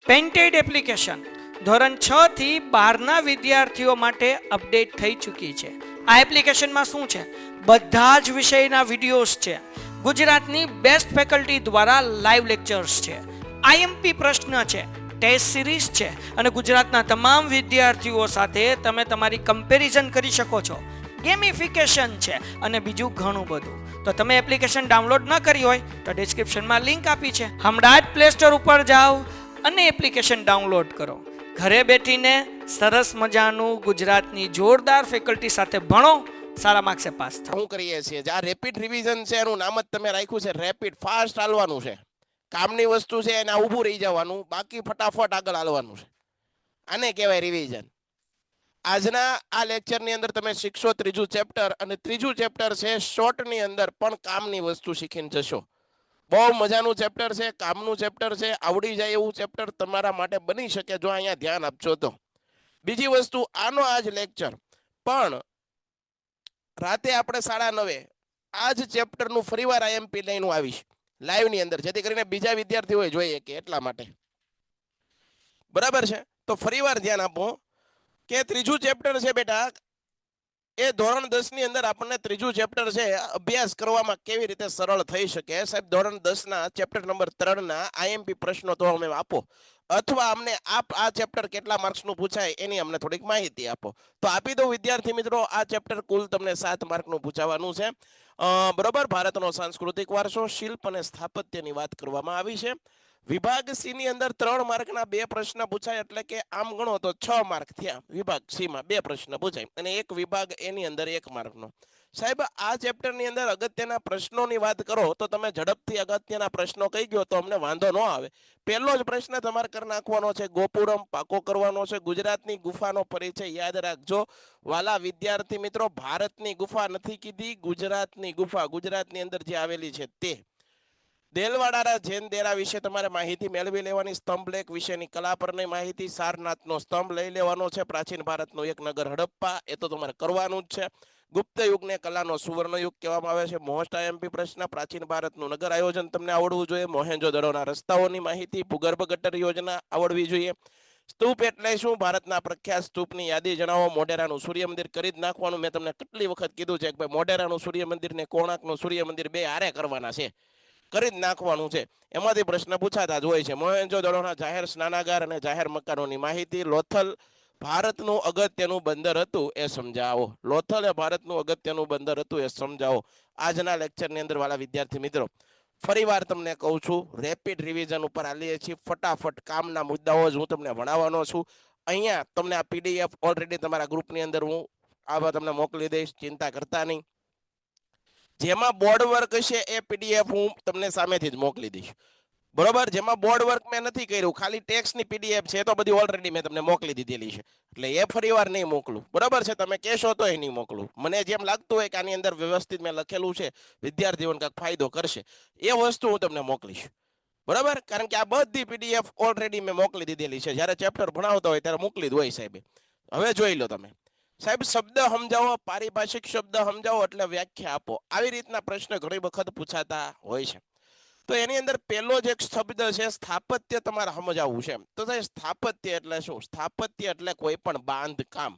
Painted application ધોરણ 6 થી 12ના વિદ્યાર્થીઓ માટે અપડેટ થઈ ચૂકી છે. આ એપ્લિકેશનમાં શું છે? બધા જ વિષયના વિડીયોઝ છે. ગુજરાતની બેસ્ટ ફેકલ્ટી દ્વારા લાઈવ લેક્ચર્સ છે. આઈએમપી પ્રશ્ન છે, ટેસ્ટ સિરીઝ છે અને ગુજરાતના તમામ વિદ્યાર્થીઓ સાથે તમે તમારી કમ્પેરિઝન કરી શકો છો. ગેમિફિકેશન છે અને બીજું ઘણું બધું. તો તમે એપ્લિકેશન ડાઉનલોડ ન કરી હોય તો ડિસ્ક્રિપ્શનમાં લિંક આપી છે. હમણાં જ પ્લે સ્ટોર ઉપર જાઓ અને એપ્લિકેશન ડાઉનલોડ કરો. ઘરે બેઠીને સરસ મજાનું ગુજરાતની જોરદાર ફેકલ્ટી સાથે ભણો, સારા માર્ક્સે પાસ થાઓ. શું કરીએ છીએ આ રેપિડ રિવિઝન છે, એનું નામ જ તમે રાખ્યું છે રેપિડ. ફાસ્ટ હાલવાનું છે, કામની વસ્તુ છે એને ઊભું રહી જવાનું, બાકી ફટાફટ આગળ હાલવાનું છે. આને કહેવાય રિવિઝન. આજના આ લેક્ચરની અંદર તમે શીખશો ત્રીજું ચેપ્ટર, અને ત્રીજું ચેપ્ટર છે શોર્ટની અંદર પણ કામની વસ્તુ શીખીને જશો. બહુ મજાનું ચેપ્ટર છે, કામનું ચેપ્ટર છે, આવડી જાય એવું ચેપ્ટર તમારા માટે બની શકે જો અહીંયા ધ્યાન આપજો તો. બીજી વસ્તુ, આનો આજ લેક્ચર પણ રાતે આપણે 9:30 આ જ ચેપ્ટરનું ફરીવાર આઈએમપી લઈને આવીશ લાઈવની અંદર, જેથી કરીને બીજા વિદ્યાર્થીઓ જોઈએ કે એટલા માટે. બરાબર છે? તો ફરીવાર ધ્યાન આપો કે ત્રીજું ચેપ્ટર છે બેટા, એ ધોરણ 10 ની અંદર આપણને ત્રીજું ચેપ્ટર છે અભ્યાસ કરવામાં કેવી રીતે સરળ થઈ શકે. સાહેબ ધોરણ 10 ના ચેપ્ટર નંબર 3 ના આઈએમપી પ્રશ્નો તો અમે આપો, અથવા અમને આ ચેપ્ટર કેટલા માર્ક્સનું પૂછાય એની અમને થોડીક માહિતી આપો. તો આપી દો વિદ્યાર્થી મિત્રો. આ ચેપ્ટર કુલ તમને 7 માર્કનું પૂછાવાનું છે. બરોબર. ભારતનો સાંસ્કૃતિક વારસો, શિલ્પ અને સ્થાપત્યની વાત કરવામાં આવી છે. વિભાગ સી ની અંદર 3 માર્કના 2 પ્રશ્ન પૂછાય, એટલે કે આમ ગણો તો 6 માર્ક થયા. વિભાગ સી માં 2 પ્રશ્ન પૂછાય અને એક વિભાગ એ ની અંદર 1 માર્કનો. સાહેબ આ ચેપ્ટરની અંદર અગત્યના પ્રશ્નોની વાત કરો તો તમે ઝડપથી અગત્યના પ્રશ્નો કહી ગયો તો અમને વાંધો ન આવે. પહેલો જ પ્રશ્ન તમારે કરી નાખવાનો છે, ગોપુરમ પાકો કરવાનો છે. ગુજરાતની ગુફાનો પરિચય યાદ રાખજો વાલા વિદ્યાર્થી મિત્રો. ભારતની ગુફા નથી કીધી, ગુજરાતની ગુફા, ગુજરાતની અંદર જે આવેલી છે તે. દેલવાડા જૈન દેરા વિશે તમારે માહિતી મેળવી લેવાની. સ્તંભ લેખ વિશેની કલા પરની માહિતી. સારનાથનો સ્તંભ લઈ લેવાનો છે. પ્રાચીન ભારતનું એક નગર હડપ્પા, એ તો તમારે કરવાનું જ છે. ગુપ્ત યુગને કલાનો સુવર્ણ યુગ કહેવામાં આવે છે. મોસ્ટ આઈએમપી પ્રશ્ન. પ્રાચીન ભારતનું નગર આયોજન તમને આવડવું જોઈએ. મોહેંજો-દડોના રસ્તાઓની માહિતી. ભૂગર્ભ ગટર યોજના આવડવી જોઈએ. સ્તૂપ એટલે શું? ભારતના પ્રખ્યાત સ્તૂપની યાદી જણાવો. મોઢેરાનું સૂર્ય મંદિર કરી જ નાખવાનું. મેં તમને કેટલી વખત કીધું છે કે ભાઈ મોઢેરાનું સૂર્ય મંદિર ને કોણાર્કનું સૂર્ય મંદિર બે હારે કરવાના છે, કરી જ નાખવાનું છે. એમાંથી પ્રશ્ન પૂછાતા જ હોય છે. મોહેંજો-દડોના જાહેર સ્નાનાગાર અને જાહેર મકાનોની માહિતી. લોથલ ભારતનું અગત્યનું બંદર હતું, એ સમજાવો. લોથલ એ ભારતનું અગત્યનું બંદર હતું, એ સમજાવો. આજના લેક્ચરની અંદર વાળા વિદ્યાર્થી મિત્રો ફરીવાર તમને કહું છું, રેપિડ રિવિઝન ઉપર આલીએ છીએ. ફટાફટ કામના મુદ્દાઓ જ હું તમને ભણાવવાનો છું. અહીંયા તમને આ પીડીએફ ઓલરેડી તમારા ગ્રુપની અંદર હું આવા તમને મોકલી દઈશ, ચિંતા કરતા નહીં. જેમાં બોર્ડ વર્ક હશે એ પીડીએફ હું તમને સામેથી જ મોકલી દઈશ. બરોબર? જેમાં બોર્ડ વર્ક મેં નથી કર્યું, ખાલી ટેક્સ્ટની પીડીએફ છે, તો બધી ઓલરેડી મેં તમને મોકલી દીધેલી છે, એટલે એ ફરીવાર નહીં મોકલું. બરોબર છે? તમે કહેશો તો એ નહીં મોકલું. મને જેમ લાગતું હોય કે આની અંદર વ્યવસ્થિત મેં લખેલું છે, વિદ્યાર્થીઓને કાંઈક ફાયદો કરશે, એ વસ્તુ હું તમને મોકલીશ. બરાબર? કારણ કે આ બધી પીડીએફ ઓલરેડી મેં મોકલી દીધેલી છે. જ્યારે ચેપ્ટર ભણાવતો હોય ત્યારે મોકલી જ હોય સાહેબ. હવે જોઈ લો તમે. સાહેબ શબ્દ સમજાવો, પારિભાષિક શબ્દ સમજાવો એટલે વ્યાખ્યા આપો. આવી રીતના પ્રશ્ન ઘણી વખત પૂછાતા હોય છે. તો એની અંદર પહેલો જ એક શબ્દ છે સ્થાપત્ય, તમારે સમજાવવું છે. તો સાહેબ સ્થાપત્ય એટલે શું? સ્થાપત્ય એટલે કોઈ પણ બાંધકામ.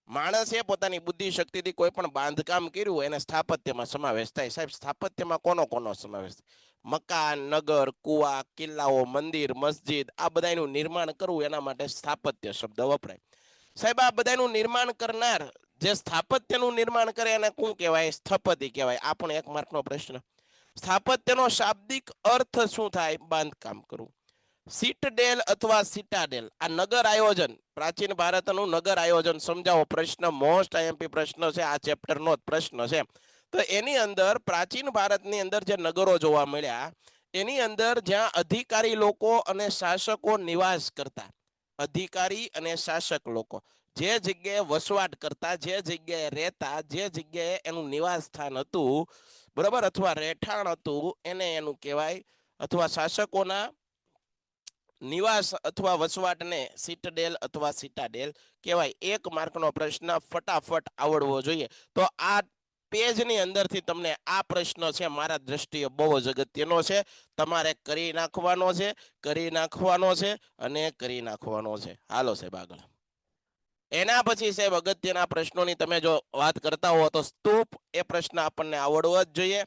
માણસે પોતાની બુદ્ધિ શક્તિથી કોઈ પણ બાંધકામ કર્યું હોય એને સ્થાપત્યમાં સમાવેશ થાય. સાહેબ સ્થાપત્યમાં કોનો સમાવેશ થાય? મકાન, નગર, કુવા, કિલ્લાઓ, મંદિર, મસ્જિદ, આ બધાનું નિર્માણ કરવું, એના માટે સ્થાપત્ય શબ્દ વપરાય. સાહેબ આ બધાનું નિર્માણ કરનાર, જે સ્થાપત્યનું નિર્માણ કરે એને શું કહેવાય? સ્થપતિ કહેવાય. આ પણ 1 માર્કનો પ્રશ્ન. સ્થાપત્યનો શાબ્દિક અર્થ શું થાય? બાંધકામ કરવું. સિટડેલ અથવા સિટાડેલ, આ નગર આયોજન, પ્રાચીન ભારતનું નગર આયોજન સમજાવો. પ્રશ્ન મોસ્ટ આઈએમપી પ્રશ્ન છે, આ ચેપ્ટરનો જ પ્રશ્ન છે. તો એની અંદર પ્રાચીન ભારતની અંદર જે નગરો જોવા મળ્યા, એની અંદર જ્યાં અધિકારી લોકો અને શાસકો નિવાસ કરતા, અધિકારી અને શાસક લોકો જે જગ્યાએ વસવાટ કરતા, જે જગ્યાએ રહેતા, જે જગ્યાએ એનું નિવાસ સ્થાન હતું, બરાબર, અથવા રહેઠાણ હતું, એને એનું કહેવાય, અથવા શાસકોના નિવાસ અથવા વસવાટને સિટડેલ અથવા સિટાડેલ કહેવાય. 1 માર્કનો પ્રશ્ન ફટાફટ આવડવો જોઈએ. તો આ પેજની અંદરથી તમને આ પ્રશ્ન છે મારા દ્રષ્ટિએ બહુ જ અગત્યનો છે, તમારે કરી નાખવાનો છે, કરી નાખવાનો છે અને કરી નાખવાનો છે. હાલો સાહેબ આગળ. એના પછી સાહેબ અગત્યના પ્રશ્નોની તમે જો વાત કરતા હો તો સ્તૂપ એ પ્રશ્ન આપણને આવડવો જ જોઈએ.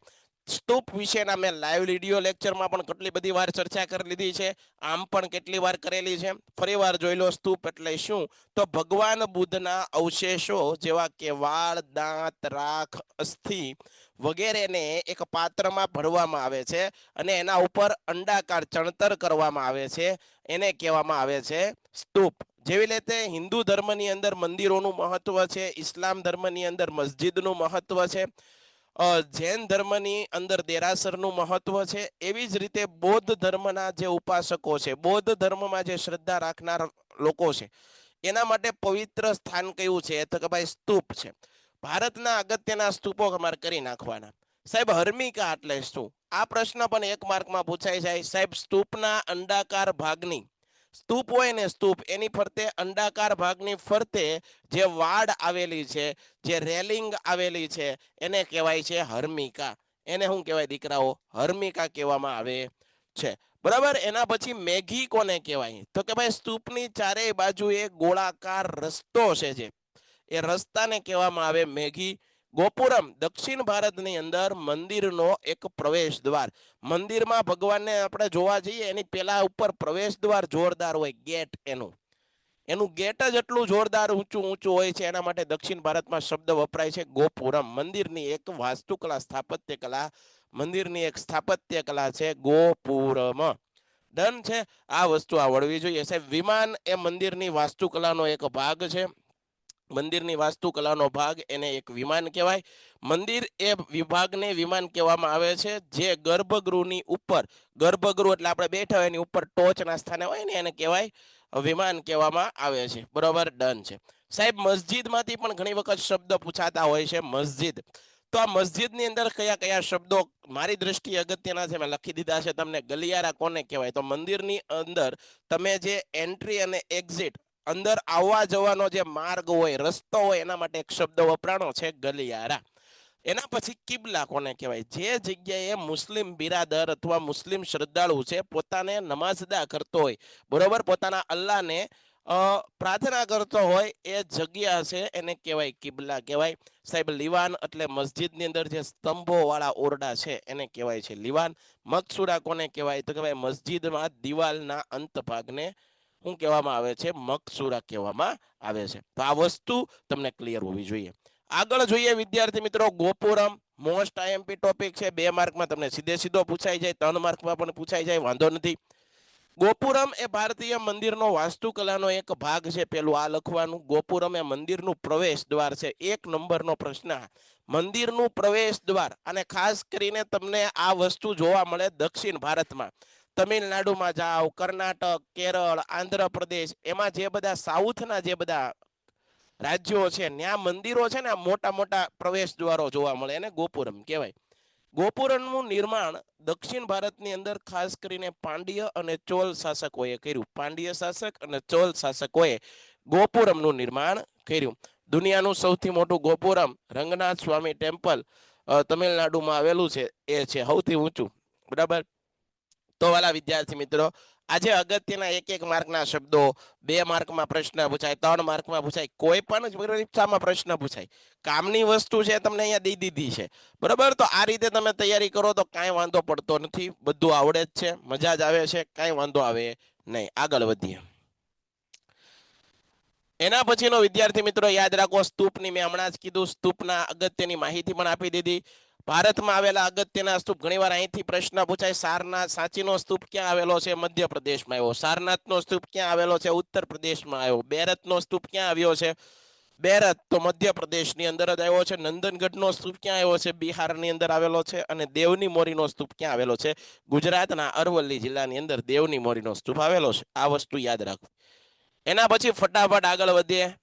સ્તૂપ વિશેના મેં લાઈવ વિડીયો લેક્ચરમાં પણ કેટલી બધી વાર ચર્ચા કરી લીધી છે, આમ પણ કેટલી વાર કરેલી છે. ફરી વાર જોઈ લો. સ્તૂપ એટલે શું? તો ભગવાન બુદ્ધના અવશેષો જેવા કે વાળ, દાંત, રાખ, અસ્થિ વગેરેને એક પાત્રમાં ભરવામાં આવે છે અને એના ઉપર અંડાકાર ચણતર કરવામાં આવે છે, એને કહેવામાં આવે છે સ્તૂપ. જેવી રીતે હિન્દુ ધર્મની અંદર મંદિરોનું મહત્વ છે, ઇસ્લામ ધર્મની અંદર મસ્જિદનું મહત્વ છે, જૈન ધર્મની અંદર દેરાસરનું મહત્વ છે, એવી જ રીતે બૌદ્ધ ધર્મના જે ઉપાસકો છે, બૌદ્ધ ધર્મમાં જે શ્રદ્ધા રાખનાર લોકો છે, એના માટે પવિત્ર સ્થાન કયું છે? તો કે ભાઈ સ્તૂપ છે. ભારતના અગત્યના સ્તૂપો અમારે કરી નાખવાના. સાહેબ હર્મિકા એટલે શું? આ પ્રશ્ન પણ 1 માર્કમાં પૂછાઈ જાય. સાહેબ સ્તૂપના અંડાકાર ભાગની, સ્તૂપ હોય ને સ્તૂપ, એની ફરતે અંડાકાર ભાગની ફરતે જે વાડ આવેલી છે, જે રેલિંગ આવેલી છે, એને કહેવાય છે હર્મિકા. એને શું કહેવાય દીકરાઓ? હર્મિકા કહેવામાં આવે છે. બરાબર. એના પછી મેઘી કોને કહેવાય? તો કે ભાઈ સ્તૂપની ચારેય બાજુએ ગોળાકાર રસ્તો છે, જે એ રસ્તાને કહેવામાં આવે મેઘી. ગોપુરમ દક્ષિણ ભારતની અંદર મંદિરનો એક પ્રવેશ દ્વાર. મંદિરમાં ભગવાનને આપણે જોવા જઈએ એની પેલા ઉપર પ્રવેશ દ્વાર જોરદાર હોય, ગેટ. એનું ગેટ જ એટલું જોરદાર ઊંચું ઊંચું હોય છે, એના માટે દક્ષિણ ભારતમાં શબ્દ વપરાય છે ગોપુરમ. મંદિરની એક વાસ્તુકલા, સ્થાપત્ય કલા, મંદિરની એક સ્થાપત્ય કલા છે ગોપુરમ. ડન છે. આ વસ્તુ આવડવી જોઈએ સાહેબ. વિમાન એ મંદિરની વાસ્તુકલાનો એક ભાગ છે. મંદિરની વાસ્તુકલાનો ભાગ, એને એક વિમાન કહેવાય. મંદિર એ વિભાગને વિમાન કહેવામાં આવે છે, જે ગર્ભગૃહની ઉપર, ગર્ભગૃહ એટલે આપણે બેઠા હોય એની ઉપર ટોચના સ્થાને હોય ને, એને કહેવાય વિમાન કહેવામાં આવે છે. બરોબર. ડન છે સાહેબ. મસ્જિદમાંથી પણ ઘણી વખત શબ્દ પૂછાતા હોય છે. મસ્જિદ, તો આ મસ્જિદની અંદર કયા કયા શબ્દો મારી દ્રષ્ટિએ અગત્યના છે મેં લખી દીધા છે તમને. ગલિયારા કોને કહેવાય? તો મંદિરની અંદર તમે જે એન્ટ્રી અને એક્ઝિટ, અંદર આવવા જવાનો જે માર્ગ હોય, રસ્તો હોય, એના માટે એક શબ્દ વપરાણો છે ગલિયારા. એના પછી કિબલા કોને કહેવાય? જે જગ્યાએ મુસ્લિમ બિરાદર અથવા મુસ્લિમ શ્રદ્ધાળુ છે પોતાને નમાઝ અદા કરતો હોય, બરોબર, પોતાના અલ્લાહને પ્રાર્થના કરતો હોય, એ જગ્યા છે એને કહેવાય કિબલા કહેવાય. સાહેબ લીવાન એટલે મસ્જિદની અંદર જે સ્તંભો વાળા ઓરડા છે એને કહેવાય છે લીવાન. મકસુરા કોને કહેવાય? તો કહેવાય મસ્જિદમાં દિવાલના અંત ભાગને શું કહેવામાં આવે છે? મકસુરા કહેવામાં આવે છે. તો આ વસ્તુ તમને ક્લિયર હોવી જોઈએ. આગળ જોઈએ વિદ્યાર્થી મિત્રો. ગોપુરમ મોસ્ટ આઈએમપી ટોપિક છે. 2 માર્કમાં તમને સીધે સીધો પૂછાઈ જાય, 3 માર્કમાં પણ પૂછાઈ જાય, વાંધો નથી. ગોપુરમ એ ભારતીય મંદિરનો વાસ્તુકલાનો એક ભાગ છે. પેલું આ લખવાનું. ગોપુરમ એ મંદિરનું પ્રવેશ દ્વાર છે. 1 નંબરનો પ્રશ્ન. મંદિરનું પ્રવેશ દ્વાર. અને ખાસ કરીને તમને આ વસ્તુ જોવા મળે દક્ષિણ ભારતમાં. તમિલનાડુમાં જાઓ, કર્ણાટક, કેરળ, આંધ્રપ્રદેશ, એમાં જે બધા સાઉથના જે બધા રાજ્યો છે, ત્યાં મંદિરો છે ને, મોટા મોટા પ્રવેશ દ્વારો જોવા મળે, એને ગોપુરમ કહેવાય. ગોપુરમનું નિર્માણ દક્ષિણ ભારતની અંદર ખાસ કરીને પાંડ્ય અને ચોલ શાસકોએ કર્યું. પાંડ્ય શાસક અને ચોલ શાસકોએ ગોપુરમનું નિર્માણ કર્યું. દુનિયાનું સૌથી મોટું ગોપુરમ રંગનાથ સ્વામી ટેમ્પલ તમિલનાડુમાં આવેલું છે, એ છે સૌથી ઊંચું. બરાબર. તો વાલા વિદ્યાર્થી મિત્રો, આજે અગત્યના 1 માર્કના શબ્દો, 2 માર્કમાં પ્રશ્ન પૂછાય, 3 માર્કમાં પૂછાય, કોઈ પણ પરીક્ષામાં પ્રશ્ન પૂછાય. કામની વસ્તુ છે તમને અહીંયા દઈ દીધી છે. બરાબર. તો આ રીતે તમે તૈયારી કરો તો કાંઈ વાંધો પડતો નથી, બધું આવડે જ છે, મજા જ આવે છે, કાંઈ વાંધો આવે નહીં. આગળ વધીએ. એના પછીનો વિદ્યાર્થી મિત્રો યાદ રાખો, સ્તૂપની મેં હમણાં જ કીધું, સ્તૂપના અગત્યની માહિતી પણ આપી દીધી. ભારતમાં આવેલા અગત્યના સ્તૂપ, ઘણીવાર અહીંથી પ્રશ્ન પૂછાય. સારનાથ, સાંચીનો સ્તૂપ ક્યાં આવેલો છે? મધ્યપ્રદેશમાં આવ્યો. સારનાથનો સ્તૂપ ક્યાં આવેલો છે? ઉત્તર પ્રદેશમાં આવ્યો. બેરતનો સ્તૂપ ક્યાં આવ્યો છે? બેરત તો મધ્યપ્રદેશની અંદર જ આવ્યો છે. નંદનગઢનો સ્તૂપ ક્યાં આવ્યો છે? બિહારની અંદર આવેલો છે. અને દેવની મોરીનો સ્તૂપ ક્યાં આવેલો છે? ગુજરાતના અરવલ્લી જિલ્લાની અંદર દેવની મોરીનો સ્તૂપ આવેલો છે. આ વસ્તુ યાદ રાખો. એના પછી ફટાફટ આગળ વધીએ.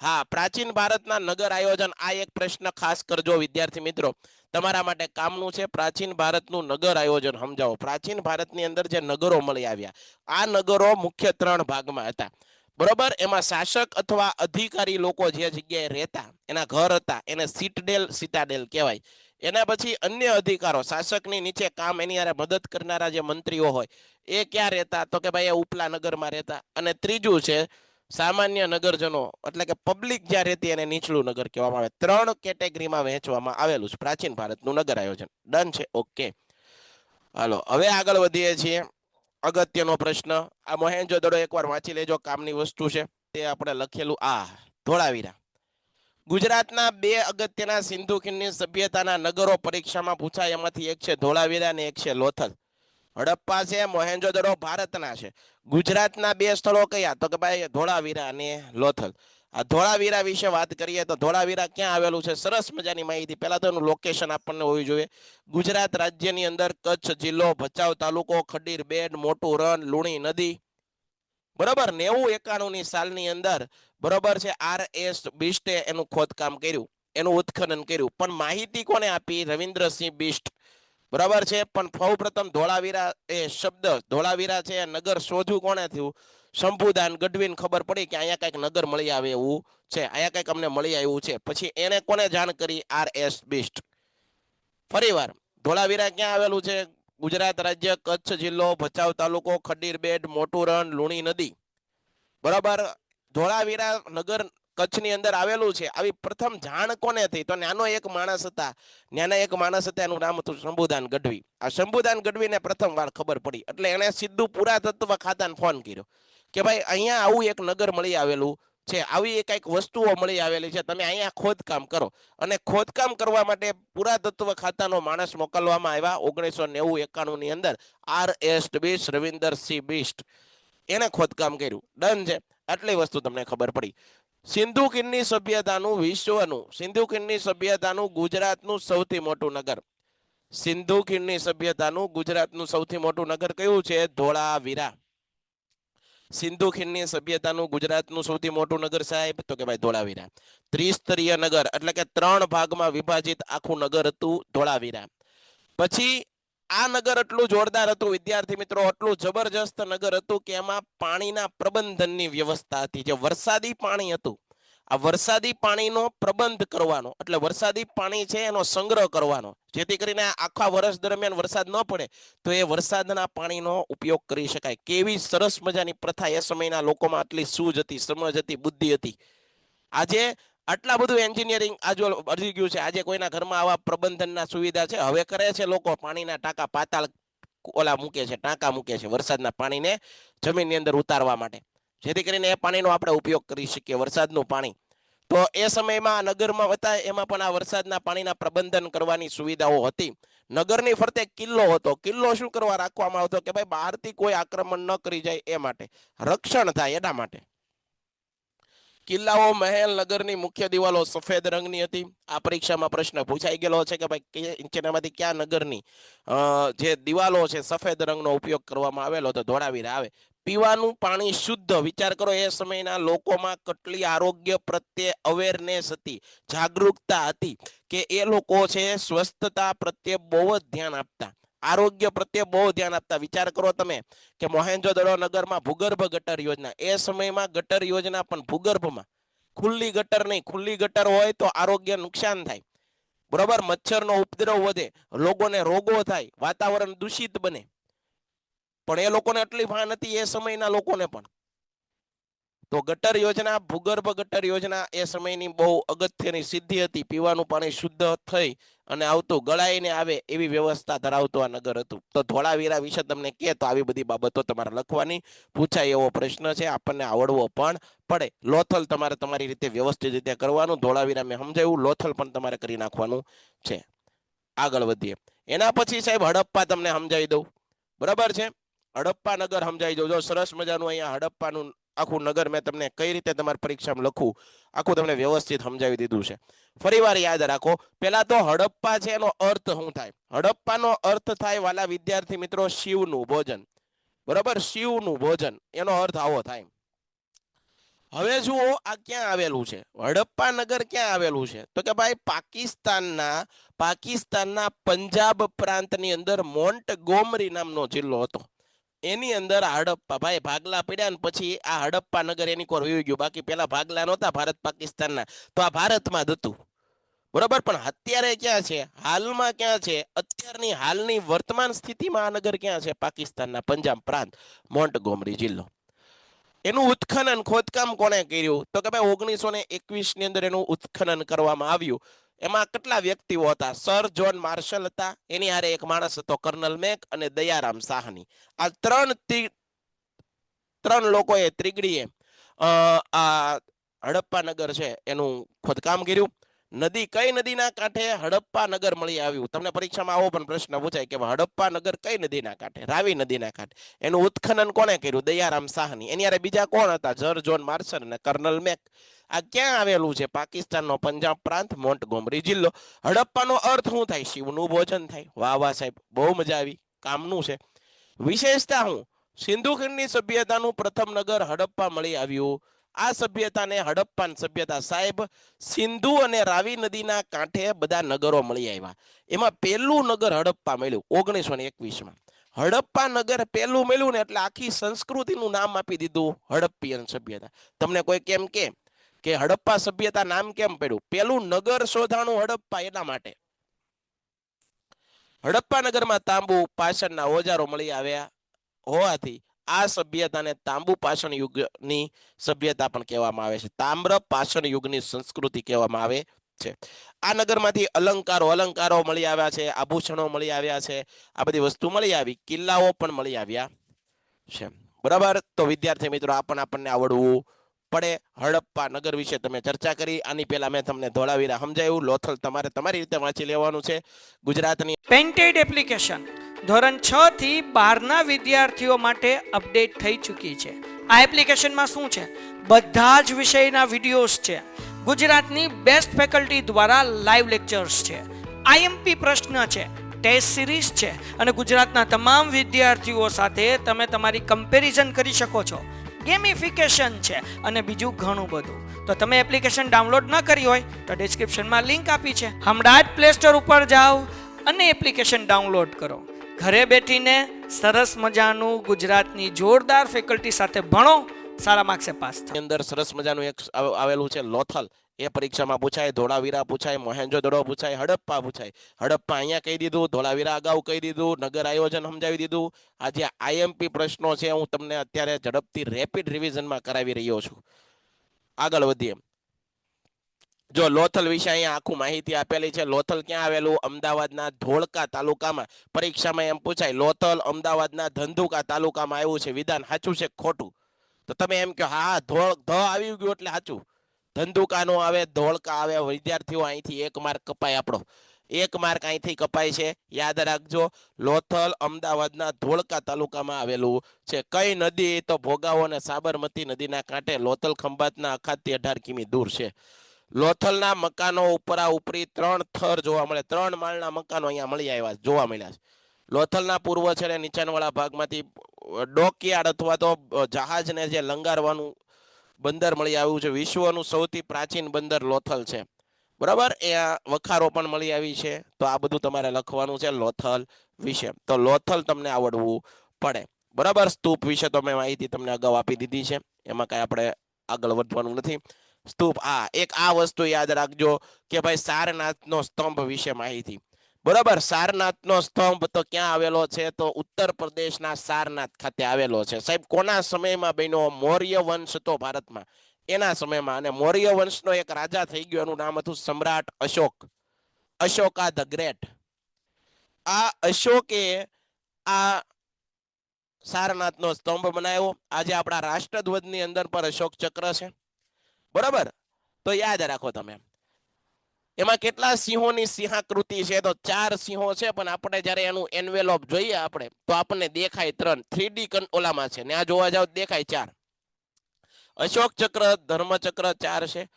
હા, પ્રાચીન ભારતના નગર આયોજન, આ એક પ્રશ્ન ખાસ કરજો વિદ્યાર્થી મિત્રો, તમારા માટે કામનું છે. પ્રાચીન ભારતનું નગર આયોજન સમજાવો. પ્રાચીન ભારતની અંદર જે નગરો મળી આવ્યા, આ નગરો મુખ્ય 3 ભાગમાં હતા. બરોબર, એમાં શાસક અથવા અધિકારી લોકો જે જગ્યાએ રહેતા, એના ઘર હતા, એને સિટાડેલ કહેવાય. એના પછી અન્ય અધિકારો, શાસકની નીચે કામ એની હારે મદદ કરનારા જે મંત્રીઓ હોય એ ક્યાં રહેતા, તો કે ભાઈ એ ઉપલા નગરમાં રહેતા. અને ત્રીજું છે સામાન્ય નગરજનો, એટલે કે પબ્લિક જ્યાં રહેતી એને નીચલું નગર કહેવામાં આવે. 3 કેટેગરીમાં વહેંચવામાં આવેલું છે પ્રાચીન ભારતનું નગર આયોજન. ડન છે, ઓકે. હાલો હવે આગળ વધીએ છીએ. અગત્યનો પ્રશ્ન, આ મોહેંજો-દડો એકવાર વાંચી લેજો, કામની વસ્તુ છે. તે આપણે લખેલું આ ધોળાવીરા. ગુજરાતના 2 અગત્યના સિંધુ ખીણની સભ્યતાના નગરો પરીક્ષામાં પૂછાય, એમાંથી એક છે ધોળાવીરા અને એક છે લોથલ. હડપ્પા છે, મોહેંજો-દડો ભારતના છે. ગુજરાતના 2 સ્થળો કયા, તો કે ભાઈ ધોળાવીરા અને લોથલ. આ ધોળાવીરા વિશે વાત કરીએ તો ધોળાવીરા ક્યાં આવેલું છે, સરસ મજાની માહિતી. પહેલા તો એનું લોકેશન આપણને હોવી જોઈએ. ગુજરાત રાજ્યની અંદર કચ્છ જિલ્લો, ભચાઉ તાલુકો, ખડીર બેટ, મોટું રણ, લુણી નદી. બરોબર, 90-91 ની સાલની અંદર બરોબર છે RS બિસ્ટે એનું ખોદકામ કર્યું, એનું ઉત્ખનન કર્યું. પણ માહિતી કોને આપી, રવિન્દ્રસિંહ બિસ્ટ. બરાબર છે, પણ સૌ પ્રથમ ધોળાવીરા એ શબ્દ ધોળાવીરા છે નગર શોધ્યું કોણે થયું, શંભુદાન ગઢવીને ખબર પડી કે અહીંયા કઈક નગર મળી આવે એવું છે, અહીંયા કઈક અમને મળી આવ્યું છે. પછી એને કોને જાણ કરી, RS બિસ્ટ. ફરીવાર ધોળાવીરા ક્યાં આવેલું છે, ગુજરાત રાજ્ય, કચ્છ જિલ્લો, ભચાઉ તાલુકો, ખડીર બેટ, મોટું રણ, લુણી નદી. બરાબર, ધોળાવીરા નગર કચ્છની અંદર આવેલું છે. આવી પ્રથમ જાણ કોને થઈ, તો નાનો એક માણસ હતા, એનું નામ હતું શંભુદાન ગઢવી. આ શંભુદાન ગઢવીને પ્રથમ વાર ખબર પડી, એટલે એને સીધું પુરાતત્વ ખાતાને ફોન કર્યો કે ભાઈ અહીંયા આવું એક નગર મળી આવેલું છે, આવી કઈક વસ્તુઓ મળી આવેલી છે, તમે અહીંયા ખોદકામ કરો. અને ખોદકામ કરવા માટે પુરાતત્વ ખાતાનો માણસ મોકલવામાં આવ્યા 1990-91 ની અંદર. RS બિસ્ટ, રવિન્દરસિંહ બિસ્ટ, એને ખોદકામ કર્યું. ડન છે, આટલી વસ્તુ તમને ખબર પડી. સિંધુ ખીણની સભ્યતાનું વિશ્વનું, સિંધુ ખીણની સભ્યતાનું ગુજરાતનું સૌથી મોટું નગર, સિંધુ ખીણની સભ્યતાનું ગુજરાતનું સૌથી મોટું નગર કયું છે, ધોળાવીરા. સિંધુ ખીણની સભ્યતાનું ગુજરાતનું સૌથી મોટું નગર સાહેબ, તો કે ભાઈ ધોળાવીરા. ત્રિસ્તરીય નગર, એટલે કે 3 ભાગમાં વિભાજિત આખું નગર હતું ધોળાવીરા. પછી આ નગર એટલું જોરદાર હતું વિદ્યાર્થી મિત્રો, એટલું જબરજસ્ત નગર હતું કે એમાં પાણીના પ્રબંધનની વ્યવસ્થા હતી. જે વરસાદી પાણી હતું, આ વરસાદી પાણીનો પ્રબંધ કરવાનો, એટલે વરસાદી પાણી છે એનો સંગ્રહ કરવાનો, જેથી કરીને આખા વર્ષ દરમિયાન વરસાદ ન પડે તો એ વરસાદના પાણીનો ઉપયોગ કરી શકાય. કેવી સરસ મજાની પ્રથા, એ સમયના લોકોમાં આટલી સૂઝ હતી, સમજ હતી, બુદ્ધિ હતી. આજે આટલા બધું એન્જિનિયરિંગ આજુ વધી ગયું છે, આજે કોઈના ઘરમાં આવા પ્રબંધનના સુવિધા છે, હવે કરે છે લોકો પાણીના ટાંકા પાતાળ ઓલા મૂકે છે, ટાંકા મૂકે છે વરસાદના પાણીને જમીનની અંદર ઉતારવા માટે, જેથી કરીને એ પાણીનો આપણે ઉપયોગ કરી શકીએ, વરસાદનું પાણી. તો એ સમયમાં નગરમાં હતા, એમાં પણ આ વરસાદના પાણીના પ્રબંધન કરવાની સુવિધાઓ હતી. નગરની ફરતે કિલ્લો હતો. કિલ્લો શું કરવા રાખવામાં આવતો, કે ભાઈ બહારથી કોઈ આક્રમણ ન કરી જાય એ માટે, રક્ષણ થાય એના માટે. કિલ્લાઓ, મહેલ, નગરની મુખ્ય દિવાલો સફેદ રંગની હતી. આ પરીક્ષામાં પ્રશ્ન પૂછાઈ ગયેલો છે કે ભાઈ નીચેનામાંથી કયા નગરની જે દિવાલો છે સફેદ રંગનો ઉપયોગ કરવામાં આવેલો, તો ધોળાવીરા આવે. પીવાનું પાણી શુદ્ધ, વિચાર કરો એ સમયના લોકોમાં કેટલી આરોગ્ય પ્રત્યે અવેરનેસ હતી, જાગૃતતા હતી, કે એ લોકો છે સ્વસ્થતા પ્રત્યે બહુ જ ધ્યાન આપતા, આરોગ્ય પ્રત્યે બહુ ધ્યાન આપતા. વિચાર કરો તમે કે મોહેંજો-દડો નગરમાં ભૂગર્ભ ગટર યોજના, એ સમયમાં ગટર યોજના પણ ભૂગર્ભમાં, ખુલ્લી ગટર નહીં. ખુલ્લી ગટર હોય તો આરોગ્ય નુકસાન થાય, બરોબર, મચ્છરનો ઉપદ્રવ વધે, લોકોને રોગો થાય, વાતાવરણ દૂષિત બને. પણ એ લોકોને એટલી ભાન હતી એ સમયના લોકોને પણ. તો ગટર યોજના, ભૂગર્ભ ગટર યોજના એ સમયની બહુ અગત્યની સિદ્ધિ હતી. પીવાનું પાણી શુદ્ધ થઈ અને આવતું, ગળાઈને આવે એવી વ્યવસ્થા ધરાવતું આ નગર હતું. તો ધોળાવીરા વિશે તમને કહે તો આવી બધી બાબતો તમારે લખવાની, પૂછાય એવો પ્રશ્ન છે, આપણને આવડવો પણ પડે. લોથલ તમારે તમારી રીતે વ્યવસ્થિત રીતે કરવાનું. ધોળાવીરા મેં સમજાવ્યું, લોથલ પણ તમારે કરી નાખવાનું છે. આગળ વધીએ. એના પછી સાહેબ હડપ્પા તમને સમજાવી દઉં, બરાબર છે. હડપ્પા નગર સમજાવી દઉં. જો સરસ મજાનું અહીંયા હડપ્પાનું આખું નગર મેં તમને કઈ રીતે તમારી પરીક્ષામાં લખું, આખું તમને વ્યવસ્થિત સમજાવી દીધું છે. ફરીવાર યાદ રાખો, પેલા તો હડપ્પા છે એનો અર્થ શું થાય. હડપ્પાનો અર્થ થાય વાલા વિદ્યાર્થી મિત્રો, શિવનું ભોજન, બરાબર, શિવનું ભોજન, એનો અર્થ આવો થાય. હવે જુઓ આ ક્યાં આવેલું છે, હડપ્પા નગર ક્યાં આવેલું છે, તો કે ભાઈ પાકિસ્તાનના પંજાબ પ્રાંતની અંદર મોન્ટગોમરી નામનો જિલ્લો હતો, એની અંદર હડપ્પા ભાઈ ભાગલા પડ્યા ને પછી આ હડપ્પા નગર એની કોર વયું ગયું. બાકી પેલા ભાગલા નહોતા ભારત પાકિસ્તાનના, તો આ ભારતમાં જ હતું. બરોબર, પણ અત્યારે ક્યાં છે, હાલમાં ક્યાં છે, અત્યારની હાલની વર્તમાન સ્થિતિમાં આ નગર ક્યાં છે? પાકિસ્તાનના પંજાબ પ્રાંત, મોન્ટગોમરી જિલ્લો. એનું ઉત્ખનન ખોદકામ કોણે કર્યું? તો કે ભાઈ 1921 ની અંદર એનું ઉત્ખનન કરવામાં આવ્યું. એમાં કેટલા વ્યક્તિઓ હતા? સર જ્હોન માર્શલ હતા, એની હારે એક માણસ હતો કર્નલ મેક અને દયારામ સાહની. આ ત્રણ લોકોએ ત્રિગડીએ આ હડપ્પા નગર છે એનું ખોદકામ કર્યું. નદી, કઈ નદીના કાંઠે હડપ્પા નગર મળી આવ્યું? તમને પરીક્ષામાં આવો પણ પ્રશ્ન પૂછાય કે હડપ્પા નગર કઈ નદીના કાંઠે? રાવી નદીના કાંઠે. એનું ઉત્ખનન કોણે કર્યું? દયારામ સાહની. એની હારે બીજા કોણ હતા? સર જ્હોન માર્શલ અને કર્નલ મેક. આ ક્યાં આવેલું છે? પાકિસ્તાનનો પંજાબ પ્રાંત, મોન્ટગોમરી જિલ્લો. હડપ્પાનો અર્થ શું થાય? શિવનું ભોજન થાય. વાહ વાહ સાહેબ, બહુ મજા આવી, કામનું છે. વિશેષતા હું? સિંધુ ખીણની સભ્યતાનું પ્રથમ નગર હડપ્પા મળી આવ્યું. આ સભ્યતાને હડપ્પાન સભ્યતા સાહેબ સિંધુ અને રાવી નદીના કાંઠે બધા નગરો મળી આવ્યા. એમાં પહેલું નગર હડપ્પા મળ્યું 1921માં. હડપ્પા નગર પહેલું મળ્યું ને એટલે આખી સંસ્કૃતિનું નામ આપી દીધું હડપ્પિયન સભ્યતા. તમને કોઈ કેમ કે હડપ્પા સભ્યતા નામ કેમ પડ્યું? પેલું નગર શોધાણું હડપ્પા, એટલા માટે. હડપ્પા નગરમાં તાંબુ પાષાણના ઓજારો મળી આવ્યા હોવાથી આ સભ્યતાને તાંબુ પાષાણ યુગની સભ્યતા પણ કહેવામાં આવે છે. તામ્ર પાષાણ યુગની સંસ્કૃતિ કહેવામાં આવે છે. આ નગરમાંથી અલંકારો મળી આવ્યા છે, આભૂષણો મળી આવ્યા છે, આ બધી વસ્તુ મળી આવી. કિલ્લાઓ પણ મળી આવ્યા છે. બરાબર, તો વિદ્યાર્થી મિત્રો આપણને આવડવું પડે. હડપ્પા નગર વિશે તમે ચર્ચા કરી. આની પહેલા મેં તમને ધોળાવીરા સમજાવ્યું. લોથલ તમારે તમારી રીતે વાંચી લેવાનું છે. ગુજરાતની પેન્ટેડ એપ્લિકેશન ધોરણ 6 થી 12ના વિદ્યાર્થીઓ માટે અપડેટ થઈ ચૂકી છે. આ એપ્લિકેશનમાં શું છે? બધા જ વિષયના વિડીયોઝ છે. ગુજરાતની બેસ્ટ ફેકલ્ટી દ્વારા લાઈવ લેક્ચર્સ છે. આઈએમપી પ્રશ્ન છે, ટેસ્ટ સિરીઝ છે અને ગુજરાતના તમામ વિદ્યાર્થીઓ સાથે તમે તમારી કમ્પેરિઝન કરી શકો છો. ગેમિફિકેશન છે અને બીજું ઘણું બધું. તો તમે એપ્લિકેશન ડાઉનલોડ ન કરી હોય તો ડિસ્ક્રિપ્શનમાં લિંક આપી છે. હમણાં જ પ્લે સ્ટોર ઉપર જાઓ અને એપ્લિકેશન ડાઉનલોડ કરો. ઘરે બેઠીને સરસ મજાનું ગુજરાતની જોરદાર ફેકલ્ટી સાથે ભણો, સારા માર્ક્સે પાસ થાઓ. અંદર સરસ મજાનું એક આવેલું છે લોથલ. એ પરીક્ષામાં પૂછાય. ધોળાવીરા પૂછાય, મોહેન્જો-દડો પૂછાય, હડપ્પા પૂછાય. હડપ્પા અહીંયા કહી દીધું, ધોળાવીરા અગાઉ કહી દીધું, નગર આયોજન સમજાવી દીધું. આ જે આઈએમપી પ્રશ્નો છે હું તમને અત્યારે ઝડપથી રેપિડ રિવિઝનમાં કરાવી રહ્યો છું. આગળ વધીએ. જો લોથલ વિશે અહીંયા આખું માહિતી આપેલી છે. લોથલ ક્યાં આવેલું? અમદાવાદના ધોળકા તાલુકામાં. પરીક્ષામાં એમ પૂછાય લોથલ અમદાવાદના ધંધુકા તાલુકામાં આવ્યું છે. વિધાન સાચું છે ખોટું? તો તમે એમ કહો હા ધ આવી ગયું એટલે સાચું. ધંધુકા નો આવે, ધોળકા આવે. વિદ્યાર્થીઓ અહીંથી 1 માર્ક કપાય. આપણો 1 માર્ક અહીંથી કપાય છે. યાદ રાખજો, લોથલ અમદાવાદના ધોળકા તાલુકામાં આવેલું છે. કઈ નદી? તો ભોગાવો અને સાબરમતી નદીના કાંઠે. લોથલ ખંભાતના અખાતથી 18 કિમી દૂર છે. લોથલના મકાનો ઉપરા ઉપરી 3 થર જોવા મળે. 3 માળના મકાનો અહીંયા મળી આવ્યા, જોવા મળ્યા છે. લોથલના પૂર્વ છેડે નીચાણવાળા ભાગમાંથી ડોકયાર્ડ અથવા તો જહાજને જે લંગારવાનું બંદર મળી આવ્યું છે. વિશ્વનું સૌથી પ્રાચીન બંદર લોથલ છે. બરાબર, એ વખારો પણ મળી આવી છે. તો આ બધું તમારે લખવાનું છે લોથલ વિશે. તો લોથલ તમને આવડવું પડે. બરાબર, સ્તૂપ વિશે તો મેં માહિતી તમને અગાઉ આપી દીધી છે, એમાં કાંઈ આપણે આગળ વધવાનું નથી. સ્તૂપ, એક આ વસ્તુ યાદ રાખજો કે ભાઈ સારનાથનો સ્તંભ વિશે માહિતી. બરાબર, સારનાથનો સ્તંભ તો ક્યાં આવેલો છે? તો ઉત્તર પ્રદેશના સારનાથ ખાતે આવેલો છે. સાહેબ કોના સમયમાં બન્યો? મૌર્ય વંશ હતો ભારતમાં, એના સમયમાં. અને મૌર્ય વંશનો એક રાજા થઈ ગયો, એનું નામ હતું સમ્રાટ અશોક. Ashoka the great. આ અશોકે આ સારનાથનો સ્તંભ બનાવ્યો. આજે આપણા રાષ્ટ્રધ્વજની અંદર પર અશોક ચક્ર છે. બરાબર, તો યાદ રાખો તમે. એમાં કેટલા સિંહોની સિંહાકૃતિ છે? તો 4 સિંહો છે, પણ આપણે જ્યારે એનું એન્વેલોપ જોઈએ આપણે તો આપણને દેખાય 3. 3D ઓલામાં છે ને આ જોવા જાવ દેખાય 4. અશોક ચક્ર, ધર્મચક્ર 4 છે.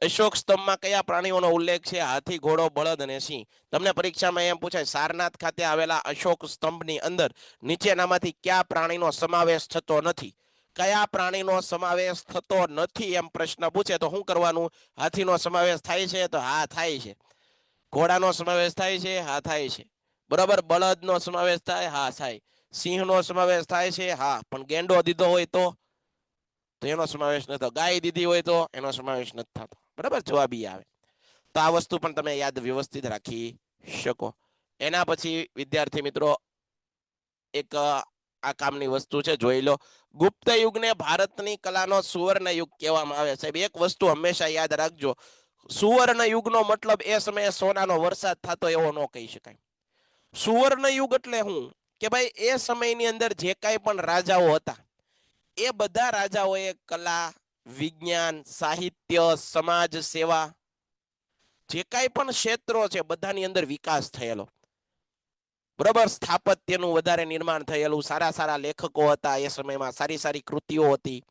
અશોક સ્તંભમાં કયા પ્રાણીઓનો ઉલ્લેખ છે? હાથી, ઘોડો, બળદ અને સિંહ. તમને પરીક્ષામાં એમ પૂછાય સારનાથ ખાતે આવેલા અશોક સ્તંભની અંદર નીચેનામાંથી કયા પ્રાણીનો સમાવેશ થતો નથી? કયા પ્રાણીનો સમાવેશ થતો નથી એમ પ્રશ્ન પૂછે તો શું કરવાનું? હાથીનો સમાવેશ થાય છે? તો હા થાય છે. ઘોડાનો સમાવેશ થાય છે? હા થાય છે. બરાબર, બળદનો સમાવેશ થાય? હા થાય. સિંહનો સમાવેશ થાય છે, હા, પણ ગેંડો દીધો હોય તો એનો સમાવેશ ન થતો. ગાય દીધી હોય તો એનો સમાવેશ નથી થતો. બરાબર, જવાબ ઈ આવે. તો આ વસ્તુ પણ તમે યાદ વ્યવસ્થિત રાખી શકો. એના પછી વિદ્યાર્થી મિત્રો એક આ કામની વસ્તુ છે, જોઈ લો. ગુપ્ત યુગને ભારતની કલાનો સુવર્ણ યુગ કહેવામાં આવે છે. એક વસ્તુ હંમેશા યાદ રાખજો, સુવર્ણ યુગનો મતલબ એ સમયે સોનાનો વરસાદ થતો એવો ન કહી શકાય. સુવર્ણ યુગ એટલે શું કે ભાઈ એ સમયની અંદર જે કાંઈ પણ રાજાઓ હતા એ બધા રાજાઓએ કલા, વિજ્ઞાન, સાહિત્ય, સમાજ સેવા, જે કાંઈ પણ ક્ષેત્રો છે બધાની અંદર વિકાસ થયેલો. બરાબર, સ્થાપત્યનું વધારે નિર્માણ થયેલું, સારા સારા લેખકો હતા એ સમયમાં, સારી સારી કૃતિઓ હતી.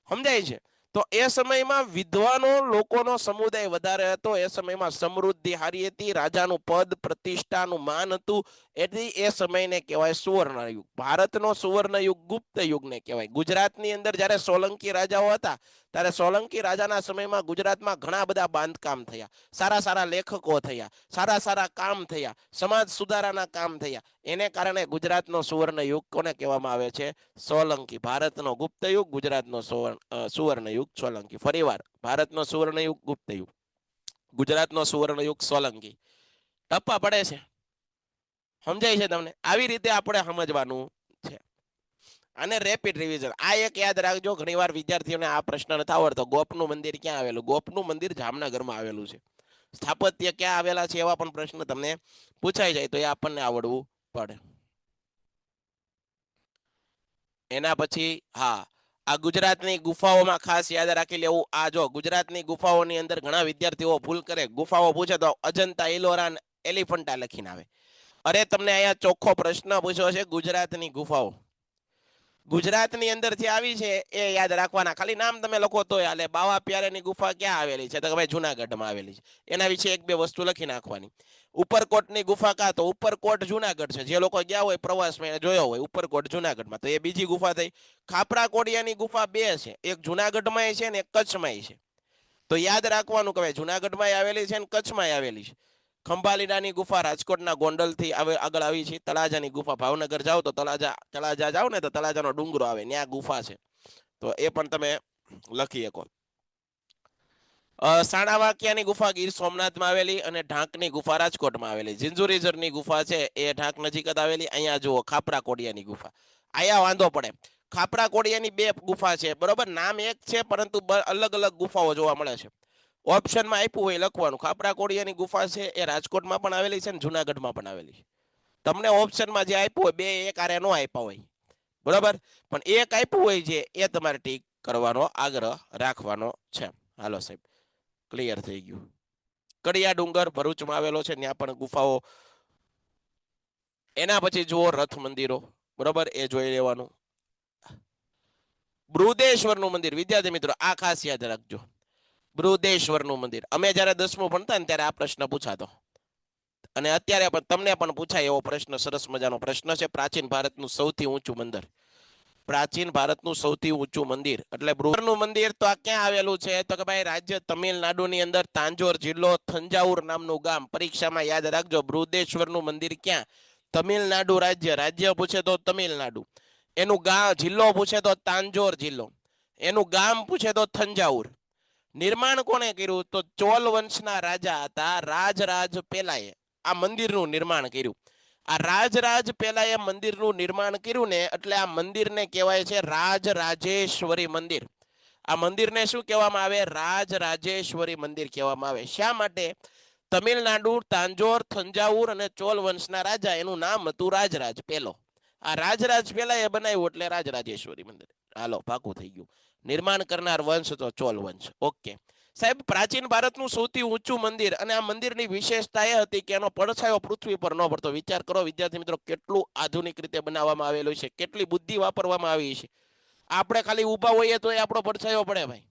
સમજાય છે? તો એ સમયમાં વિદ્વાનો લોકોનો સમુદાય વધારે હતો. એ સમયમાં સમૃદ્ધિ હારી હતી, રાજાનું પદ પ્રતિષ્ઠાનું માન હતું. એટલે એ સમયને કહેવાય સુવર્ણ યુગ. ભારતનો સુવર્ણ યુગ ગુપ્ત યુગને કહેવાય. ગુજરાતની અંદર જ્યારે સોલંકી રાજાઓ હતા ત્યારે સોલંકી રાજાના સમયમાં ગુજરાતમાં ઘણા બધા બાંધકામ થયા, સારા સારા લેખકો થયા, સારા સારા કામ થયા, સમાજ સુધારાના કામ થયા. એને કારણે ગુજરાતનો સુવર્ણ યુગ કોને કહેવામાં આવે છે? સોલંકી. ભારતનો ગુપ્ત યુગ, ગુજરાતનો સુવર્ણ યુગ સોલંકી. ફરીવાર, ભારતનો સુવર્ણ યુગ ગુપ્ત યુગ, ગુજરાતનો સુવર્ણ યુગ સોલંકી. ટપ્પા પડે છે? સમજાય છે તમને? આવી રીતે આપણે સમજવાનું છે. અને રેપિડ રિવિઝન આ એક યાદ રાખજો, ઘણીવાર વિદ્યાર્થીઓને આ પ્રશ્ન નથી આવડતો. ગોપનું મંદિર ક્યાં આવેલું? ગોપનું મંદિર જામનગરમાં આવેલું છે. સ્થાપત્ય ક્યાં આવેલા છે એવા પણ પ્રશ્ન તમને પૂછાઈ જાય તો એ આપણને આવડવું પડે. એના પછી હા, આ ગુજરાતની ગુફાઓમાં ખાસ યાદ રાખી લેવું. આ જો ગુજરાતની ગુફાઓની અંદર ઘણા વિદ્યાર્થીઓ ભૂલ કરે, ગુફાઓ પૂછે તો અજંતા, ઇલોરા, એલિફન્ટા લખીને આવે. અરે તમને અહીંયા ચોખ્ખો પ્રશ્ન પૂછ્યો છે, ગુજરાતની ગુફાઓ ગુજરાતની અંદર જે આવી છે એ યાદ રાખવાના. ખાલી નામ તમે લખો તો હાલે. બાવા પ્યારેની ગુફા ક્યાં આવેલી છે? તો ભાઈ જુનાગઢમાં આવેલી છે. એના વિશે એક બે વસ્તુ લખી નાખવાની. ઉપરકોટની ગુફા કા? તો ઉપરકોટ જુનાગઢ છે. જે લોકો ગયા હોય પ્રવાસમાં એને જોયો હોય ઉપરકોટ જુનાગઢમાં, તો એ બીજી ગુફા થઈ. ખાપરા કોડિયાની ગુફા બે છે, એક જુનાગઢમાં છે ને એક કચ્છમાં છે. તો યાદ રાખવાનું કે ભાઈ જુનાગઢમાં આવેલી છે ને કચ્છમાં આવેલી છે. ખંભાલીડાની ગુફા રાજકોટના ગોંડલથી આગળ આવી છે. તળાજાની ગુફા ભાવનગર જાઓ તો તળાજા જાઓ ને તો તળાજાનો ડુંગરો આવે, ત્યાં ગુફા છે. તો એ પણ તમે લખી શકો. સાણાવાકિયાની ગુફા ગીર સોમનાથમાં આવેલી અને ઢાંકની ગુફા રાજકોટમાં આવેલી. ઝિંઝુરીઝરની ગુફા છે એ ઢાંક નજીક જ આવેલી. અહીંયા જુઓ ખાપરા કોડિયાની ગુફા, અહીંયા વાંધો પડે. ખાપરા કોડિયાની બે ગુફા છે, બરોબર, નામ એક છે પરંતુ અલગ અલગ ગુફાઓ જોવા મળે છે. ઓપ્શનમાં આપ્યું હોય લખવાનું. ખાપરા કોડિયાની ગુફા છે એ રાજકોટમાં પણ આવેલી છે ને જુનાગઢમાં પણ આવેલી છે. તમને ઓપ્શનમાં જે આપ્યું હોય બે એક આરે નો આપ્યા હોય, બરોબર, પણ એક આપ્યું હોય જે એ તમારે ટીક કરવાનો આગ્રહ રાખવાનો છે. હાલો સાહેબ, ક્લિયર થઈ ગયું. કડિયા ડુંગર ભરૂચમાં આવેલો છે, ત્યાં પણ ગુફાઓ. એના પછી જુઓ રથ મંદિરો, બરોબર, એ જોઈ લેવાનું. બૃહદેશ્વરનું મંદિર, વિદ્યાર્થી મિત્રો આ ખાસ યાદ રાખજો. બૃહદેશ્વરનું મંદિર, અમે જ્યારે 10મું ભણતા ને ત્યારે આ પ્રશ્ન પૂછાતો, અને અત્યારે પણ તમને પણ પૂછાય એવો પ્રશ્ન, સરસ મજાનો પ્રશ્ન છે. પ્રાચીન ભારતનું સૌથી ઊંચું મંદિર, પ્રાચીન ભારતનું સૌથી ઊંચું મંદિર એટલે બૃહદેશ્વરનું મંદિર. તો આ ક્યાં આવેલું છે? તો કે ભાઈ રાજ્ય તમિલનાડુની અંદર, તાંજોર જિલ્લો, થંજાવુર નામનું ગામ. પરીક્ષામાં યાદ રાખજો, બૃહદેશ્વરનું મંદિર ક્યાં? તમિલનાડુ રાજ્ય. રાજ્ય પૂછે તો તમિલનાડુ, એનું ગામ, જિલ્લો પૂછે તો તાંજોર જિલ્લો, એનું ગામ પૂછે તો થંજાવુર. નિર્માણ કોણે કર્યું? તો ચોલ વંશના રાજા હતા રાજરાજ પેલાએ આ મંદિરનું નિર્માણ કર્યું. આ રાજરાજ પેલાએ મંદિરનું નિર્માણ કર્યું ને, એટલે આ મંદિરને કહેવાય છે રાજરાજેશ્વરી મંદિર. આ મંદિરને શું કહેવામાં આવે? રાજરાજેશ્વરી મંદિર કહેવામાં આવે. શા માટે? તમિલનાડુ, તાંજોર, થંજાવુર અને ચોલ વંશના રાજા, એનું નામ હતું રાજરાજ પેલો. આ રાજરાજ પેલાએ બનાવ્યું એટલે રાજરાજેશ્વરી મંદિર. હાલો, પાકું થઈ ગયું. નિર્માણ કરનાર વંશ તો ચોલ વંશ. ઓકે સાહેબ, પ્રાચીન ભારતનું સૌથી ઊંચું મંદિર, અને આ મંદિરની વિશેષતા એ હતી કે એનો પડછાયો પૃથ્વી પર ન પડતો. વિચાર કરો વિદ્યાર્થી મિત્રો, કેટલું આધુનિક રીતે બનાવવામાં આવેલું છે, કેટલી બુદ્ધિ વાપરવામાં આવી છે. આપણે ખાલી ઊભા હોઈએ તો એ આપણો પડછાયો પડે ભાઈ,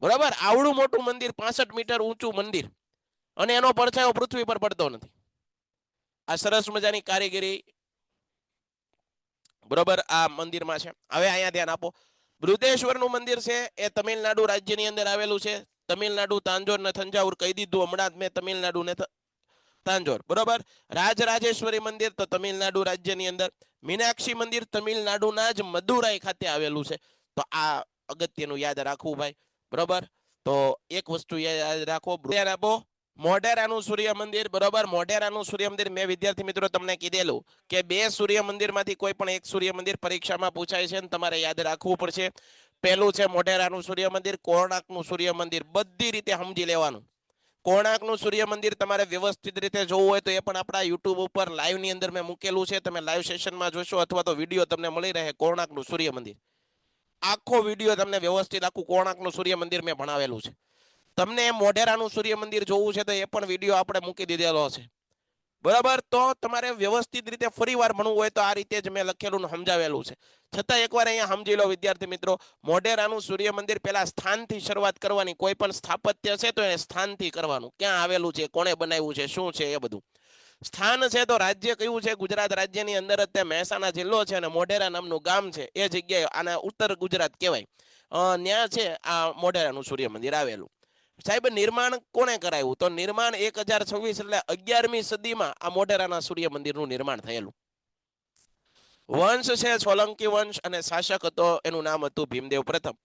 બરાબર. આવડું મોટું મંદિર, 65 મીટર ઊંચું મંદિર, અને એનો પડછાયો પૃથ્વી પર પડતો નથી. આ સરસ મજાની કારીગરી, બરોબર, આ મંદિરમાં છે. હવે અહીંયા ધ્યાન આપો, બૃહદેશ્વરનું મંદિર છે એ તમિલનાડુ રાજ્યની અંદર આવેલું છે. તમિલનાડુ, તાંજોર ને થંજાવુર કહી દીધું હમણાં જ મેં. તમિલનાડુ ને તાંજોર, બરોબર. રાજરાજેશ્વરી મંદિર તો તમિલનાડુ રાજ્યની અંદર. મીનાક્ષી મંદિર તમિલનાડુના જ મદુરાઈ ખાતે આવેલું છે. તો આ અગત્યનું યાદ રાખવું ભાઈ, બરોબર. તો એક વસ્તુ યાદ રાખો, ધ્યાન આપો. મોઢેરાનું સૂર્ય મંદિર, બરોબર. મોઢેરાનું સૂર્ય મંદિર મેં વિદ્યાર્થી મિત્રો તમને કીધેલું કે 2 સૂર્ય મંદિરમાંથી કોઈ પણ એક સૂર્ય મંદિર પરીક્ષામાં પૂછાય છે અને તમારે યાદ રાખવું પડશે. પહેલું છે મોઢેરાનું સૂર્ય મંદિર, કોણાર્કનું સૂર્ય મંદિર. બધી રીતે સમજી લેવાનું. કોણાર્કનું સૂર્ય મંદિર તમારે વ્યવસ્થિત રીતે જોવું હોય તો એ પણ આપણા યુટ્યુબ ઉપર લાઈવ ની અંદર મેં મૂકેલું છે, તમે લાઈવ સેશનમાં જોશો અથવા તો વિડીયો તમને મળી રહે. કોણાર્કનું સૂર્ય મંદિર આખો વિડીયો તમને વ્યવસ્થિત આખું કોણાર્કનું સૂર્ય મંદિર મેં ભણાવેલું છે. તમને મોઢેરાનું સૂર્ય મંદિર જોવું છે તો એ પણ વિડીયો આપણે મૂકી દીધેલો છે, બરાબર. તો તમારે વ્યવસ્થિત રીતે ફરીવાર ભણવું હોય તો આ રીતે જ મેં લખેલું સમજાવેલું છે. છતાં એકવાર અહીંયા સમજી લો વિદ્યાર્થી મિત્રો, મોઢેરાનું સૂર્ય મંદિર પહેલા સ્થાનથી શરૂઆત કરવાની. કોઈ પણ સ્થાપત્ય છે તો એ સ્થાનથી કરવાનું. ક્યાં આવેલું છે, કોણે બનાવ્યું છે, શું છે, એ બધું. સ્થાન છે તો રાજ્ય કયું છે, ગુજરાત રાજ્યની અંદર જ તે મહેસાણા જિલ્લો છે અને મોઢેરા નામનું ગામ છે. એ જગ્યાએ આના ઉત્તર ગુજરાત કહેવાય. ત્યાં છે આ મોઢેરાનું સૂર્ય મંદિર આવેલું. સાહેબ નિર્માણ કોણે કરાવ્યું? તો નિર્માણ 1026 એટલે 11મી સદીમાં આ મોઢેરાના સૂર્ય મંદિરનું નિર્માણ થયેલું. વંશ છે સોલંકી વંશ અને શાસક હતો, એનું નામ હતું ભીમદેવ પ્રથમ.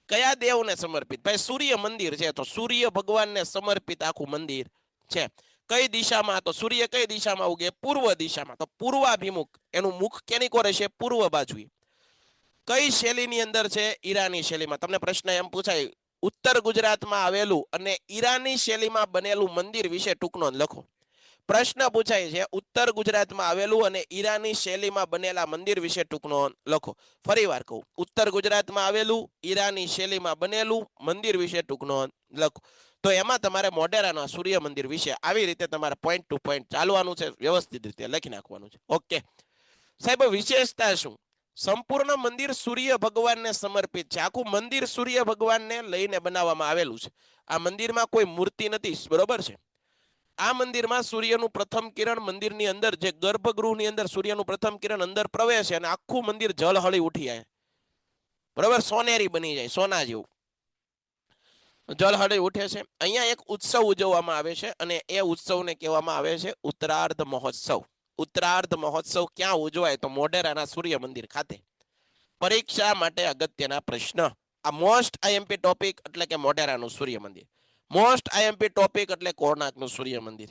કયા દેવને સમર્પિત? ભાઈ સૂર્ય મંદિર છે તો સૂર્ય ભગવાનને સમર્પિત આખું મંદિર છે. કઈ દિશામાં? તો સૂર્ય કઈ દિશામાં ઉગે? પૂર્વ દિશામાં. તો પૂર્વાભિમુખ, એનું મુખ કેની કોરે છે? પૂર્વ બાજુએ. કઈ શૈલીની અંદર છે? ઈરાની શૈલીમાં. તમને પ્રશ્ન એમ પૂછાય, ઉત્તર ગુજરાતમાં આવેલું અને ઈરાની શૈલીમાં બનેલું મંદિર વિશે ટૂંક નોંધ લખો. પ્રશ્ન પૂછાય છે ઉત્તર ગુજરાતમાં આવેલું અને ઈરાની શૈલીમાં બનેલા મંદિર વિશે ટૂંક નોંધ લખો. ફરીવાર કહું, ઉત્તર ગુજરાતમાં આવેલું, ઈરાની શૈલીમાં બનેલું મંદિર વિશે ટૂંક નોંધ લખો. તો એમાં તમારે મોઢેરાના સૂર્ય મંદિર વિશે આવી રીતે તમારે પોઈન્ટ ટુ પોઈન્ટ ચાલવાનું છે, વ્યવસ્થિત રીતે લખી નાખવાનું છે. ઓકે સાહેબ, વિશેષતા શું? સંપૂર્ણ મંદિર સૂર્ય ભગવાનને સમર્પિત છે. આખું મંદિર સૂર્ય ભગવાનને લઈને બનાવવામાં આવેલું છે. આ મંદિરમાં કોઈ મૂર્તિ નથી, બરોબર છે. આ મંદિરમાં સૂર્યનું પ્રથમ કિરણ મંદિરની અંદર, જે ગર્ભગૃહની અંદર સૂર્યનું પ્રથમ કિરણ અંદર પ્રવેશે અને આખું મંદિર જળહળી ઉઠી જાય, બરોબર, સોનેરી બની જાય, સોના જેવું જળહળી ઉઠે છે. અહીંયા એક ઉત્સવ ઉજવવામાં આવે છે અને એ ઉત્સવને કહેવામાં આવે છે ઉત્તરાર્ધ મહોત્સવ. ઉત્તરાર્ધ મહોત્સવ ક્યાં ઉજવાય? તો મોઢેરાના સૂર્ય મંદિર ખાતે. પરીક્ષા માટે અગત્યના પ્રશ્ન. આ મોસ્ટ આઈએમપી ટોપિક એટલે કે મોઢેરાનું સૂર્ય મંદિર. મોસ્ટ આઈએમપી ટોપિક એટલે કોણાર્કનું સૂર્ય મંદિર.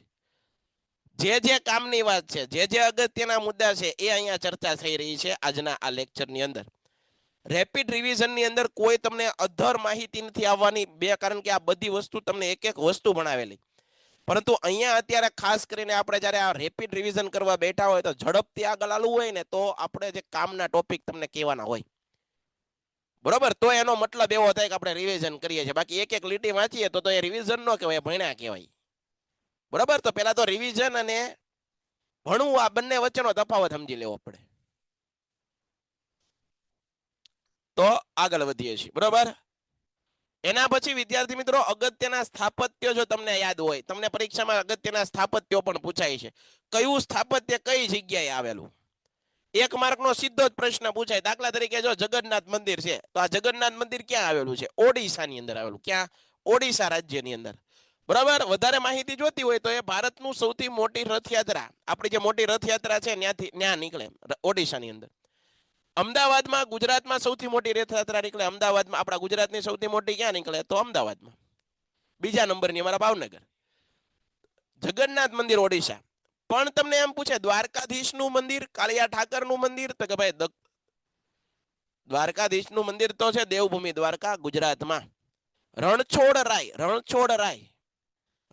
જે કામની વાત છે, જે અગત્યના મુદ્દા છે એ અહીંયા ચર્ચા થઈ રહી છે આજના આ લેક્ચરની અંદર. રેપિડ રિવિઝનની અંદર કોઈ તમને અધર માહિતી નથી આવવાની, કારણ કે આ બધી વસ્તુ તમને એક એક વસ્તુ ભણાવેલી. પરંતુ અહીંયા અત્યારે ખાસ કરીને આપણે જ્યારે આ રેપિડ રિવિઝન કરવા બેઠા હોય તો ઝડપથી આગળ હાલવું હોય ને તો આપણે જે કામના ટોપિક તમને કહેવાના હોય, બરોબર. તો એનો મતલબ એવો થાય કે આપણે રિવિઝન કરીએ છીએ. બાકી એક એક લીટી વાંચીએ તો એ રિવિઝન ન કહેવાય, ભણ્યા કહેવાય, બરોબર. તો પેલા તો રિવિઝન અને ભણવું આ બંને વચ્ચેનો તફાવત સમજી લેવો પડે. તો આગળ વધીએ છીએ, બરોબર. એના પછી વિદ્યાર્થી મિત્રો અગત્યના સ્થાપત્યો જો તમને યાદ હોય, તમને પરીક્ષામાં અગત્યના સ્થાપત્યો પણ પૂછાય છે. કયું સ્થાપત્ય કઈ જગ્યાએ આવેલું? 1 માર્કનો સીધો જ પ્રશ્ન પૂછાય. દાખલા તરીકે જો જગન્નાથ મંદિર છે તો આ જગન્નાથ મંદિર ક્યાં આવેલું છે? ઓડિશાની અંદર આવેલું. ક્યાં? ઓડિશા રાજ્યની અંદર, બરાબર. વધારે માહિતી જોતી હોય તો એ ભારતનું સૌથી મોટી રથયાત્રા, આપણી જે મોટી રથયાત્રા છે ત્યાં નીકળે ઓડિશાની અંદર. અમદાવાદમાં, ગુજરાતમાં સૌથી મોટી રથયાત્રા નીકળે અમદાવાદમાં. આપણા ગુજરાતની સૌથી મોટી ક્યાં નીકળે? તો અમદાવાદમાં. બીજા નંબરની અમારા ભાવનગર. જગન્નાથ મંદિર ઓડિશા. પણ તમને એમ પૂછે દ્વારકાધીશનું મંદિર, કાળિયા ઠાકરનું મંદિર, તો કે ભાઈ દ્વારકાધીશનું મંદિર તો છે દેવભૂમિ દ્વારકા, ગુજરાતમાં.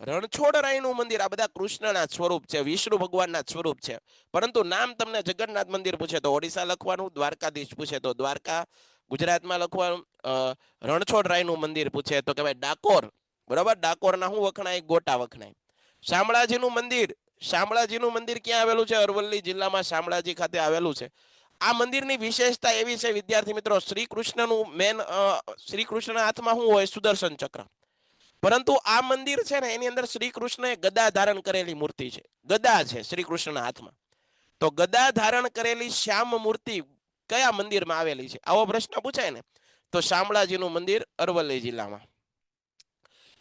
રણછોડરાયનું મંદિર, આ બધા કૃષ્ણના સ્વરૂપ છે, વિષ્ણુ ભગવાનના સ્વરૂપ છે. પરંતુ નામ તમને જગન્નાથ મંદિર પૂછે તો ઓડિશા લખવાનું, દ્વારકાધીશ પૂછે તો દ્વારકા ગુજરાતમાં લખવાનું, રણછોડરાયનું મંદિર પૂછે તો કે ભાઈ ડાકોર, બરાબર. ડાકોરના શું વખણાય? ગોટા વખણાય. શામળાજીનું મંદિર ક્યાં આવેલું છે? અરવલ્લી જિલ્લામાં શામળાજી ખાતે આવેલું છે. આ મંદિરની વિશેષતા એવી છે વિદ્યાર્થી મિત્રો, શ્રી કૃષ્ણના હાથમાં શું હોય? સુદર્શન ચક્ર. પરંતુ આ મંદિર છે ને એની અંદર શ્રી કૃષ્ણએ ગદા ધારણ કરેલી મૂર્તિ છે. ગદા છે શ્રી કૃષ્ણના હાથમાં. તો ગદા ધારણ કરેલી શ્યામ મૂર્તિ કયા મંદિરમાં આવેલી છે? આવો પ્રશ્ન પૂછાય ને તો શામળાજીનું મંદિર, અરવલ્લી જિલ્લામાં.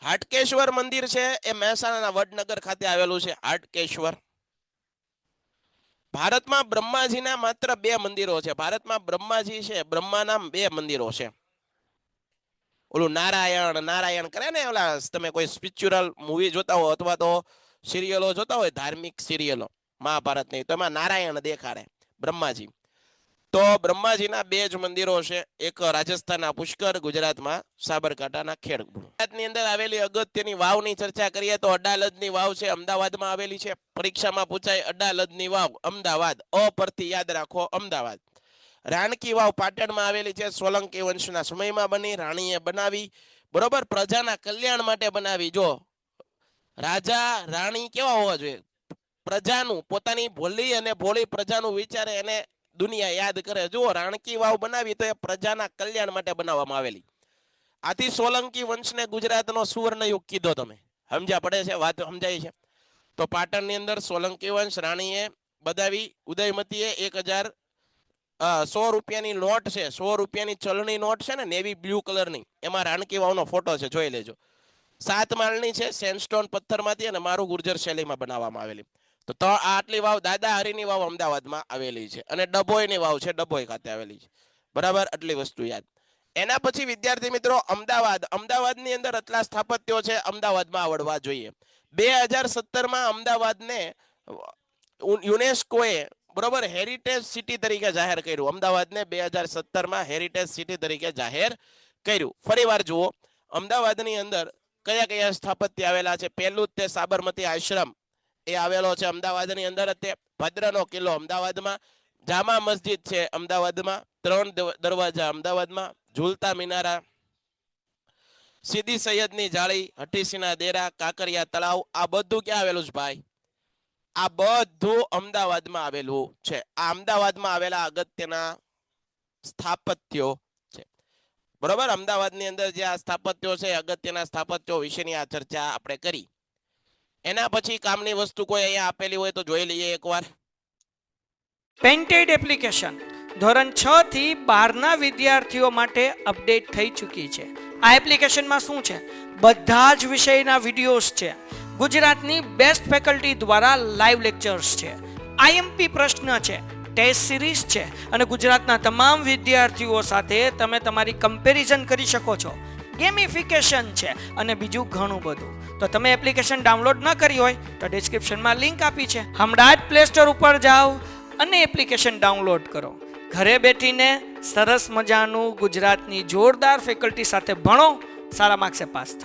હાટકેશ્વર મંદિર છે એ મહેસાણાના વડનગર ખાતે આવેલું છે. હાટકેશ્વર. ભારતમાં બ્રહ્માજીના માત્ર 2 મંદિરો છે. ભારતમાં બ્રહ્માજી છે, બ્રહ્માના 2 મંદિરો છે. ઓલું નારાયણ કરે ને, ઓલા તમે કોઈ સ્પિરિચ્યુઅલ મૂવી જોતા હો અથવા તો સિરિયલો જોતા હોય, ધાર્મિક સિરિયલો મહાભારતની, તો એમાં નારાયણ દેખાડે બ્રહ્માજી. તો બ્રહ્માજીના 2 જ મંદિરો છે. એક રાજસ્થાનના પુષ્કર, ગુજરાતમાં સાબરકાંઠાના ખેડ. ગુજરાતની અંદર આવેલી અગત્યની વાવની ચર્ચા કરીએ તો અડાલજની વાવ છે, અમદાવાદમાં આવેલી છે. પરીક્ષામાં પૂછાય અડાલજની વાવ અમદાવાદ, અ પરથી યાદ રાખો અમદાવાદ. રાણકી વાવ પાટણમાં આવેલી છે. સોલંકી વંશના સમયમાં બની, રાણીએ બનાવી. બરોબર, પ્રજાના કલ્યાણ માટે બનાવી. જો રાજા રાણી કેવા હોવા જોઈએ? પ્રજાનું, પોતાની ભોલી અને ભોળી પ્રજાનું વિચારે એને દુનિયા યાદ કરે. જુઓ, રાણકી વાવ બનાવી તો એ પ્રજાના કલ્યાણ માટે બનાવવામાં આવેલી. આથી સોલંકી વંશને ગુજરાતનો સુવર્ણ યુગ કીધો. તમે સમજ્યા પડે છે? વાત સમજાય છે? તો પાટણની અંદર સોલંકી વંશ, રાણીએ બનાવી. ઉદયમતીએ 1,100 રૂપિયાની નોટ છે, 100 રૂપિયાની ચલણી નોટ છે ને, નેવી બ્લુ કલરની, એમાં રાણકી વાવનો ફોટો છે, જોઈ લેજો. 7 માળની છે, સેન્ડસ્ટોન પથ્થરમાંથી અને મારું ગુર્જર શૈલીમાં બનાવવામાં આવેલી. તો આટલી વાવ દાદા હરીની વાવ અમદાવાદમાં આવેલી છે. અને ડભોઈની વાવ છે, ડભોઈ ખાતે આવેલી છે. બરાબર, આટલી વસ્તુ યાદ. એના પછી વિદ્યાર્થી મિત્રો અમદાવાદની અંદર આટલા સ્થાપત્યો છે, અમદાવાદમાં આવડવા જોઈએ. 2017માં અમદાવાદને યુનેસ્કોએ બરોબર હેરિટેજ સિટી તરીકે જાહેર કર્યું. અમદાવાદને 2017માં હેરિટેજ સિટી તરીકે જાહેર કર્યું. ફરીવાર જુઓ, અમદાવાદની અંદર કયા કયા સ્થાપત્ય આવેલા છે. પહેલું તે સાબરમતી આશ્રમ એ આવેલો છે અમદાવાદની અંદર. તે ભદ્રનો કિલ્લો અમદાવાદમાં, જામા મસ્જિદ છે અમદાવાદમાં, 3 દરવાજા અમદાવાદમાં, ઝૂલતા મિનારા, સીદી સૈયદની જાળી, હઠીસીના દેરા, કાંકરિયા તળાવ, આ બધું ક્યાં આવેલું છે ભાઈ? આ બધું અમદાવાદમાં આવેલું છે. આ અમદાવાદમાં આવેલા અગત્યના સ્થાપત્યો છે. બરોબર, અમદાવાદની અંદર જે આ સ્થાપત્યો છે, અગત્યના સ્થાપત્યો વિશેની આ ચર્ચા આપણે કરી. એના પછી કામની વસ્તુ કોઈ અહીંયા આપેલી હોય તો જોઈ લઈએ એકવાર. પેન્ટેડ એપ્લિકેશન ધોરણ 6 થી 12ના વિદ્યાર્થીઓ માટે અપડેટ થઈ ચૂકી છે. આ એપ્લિકેશનમાં શું છે? બધા જ વિષયના વિડીયોઝ છે. ગુજરાતની બેસ્ટ ફેકલ્ટી દ્વારા લાઈવ લેક્ચર્સ છે, આઈએમપી પ્રશ્ન છે, ટેસ્ટ સિરીઝ છે અને ગુજરાતના તમામ વિદ્યાર્થીઓ સાથે તમે તમારી કમ્પેરિઝન કરી શકો છો. ગેમિફિકેશન છે અને બીજું ઘણું બધું. તો તમે એપ્લિકેશન ડાઉનલોડ ન કરી હોય તો ડિસ્ક્રિપ્શનમાં લિંક આપી છે. હમણાં જ પ્લે સ્ટોર ઉપર જાઓ અને એપ્લિકેશન ડાઉનલોડ કરો. ઘરે બેઠીને સરસ મજાનું ગુજરાતની જોરદાર ફેકલ્ટી સાથે ભણો, સારા માર્ક્સે પાસ થાઓ.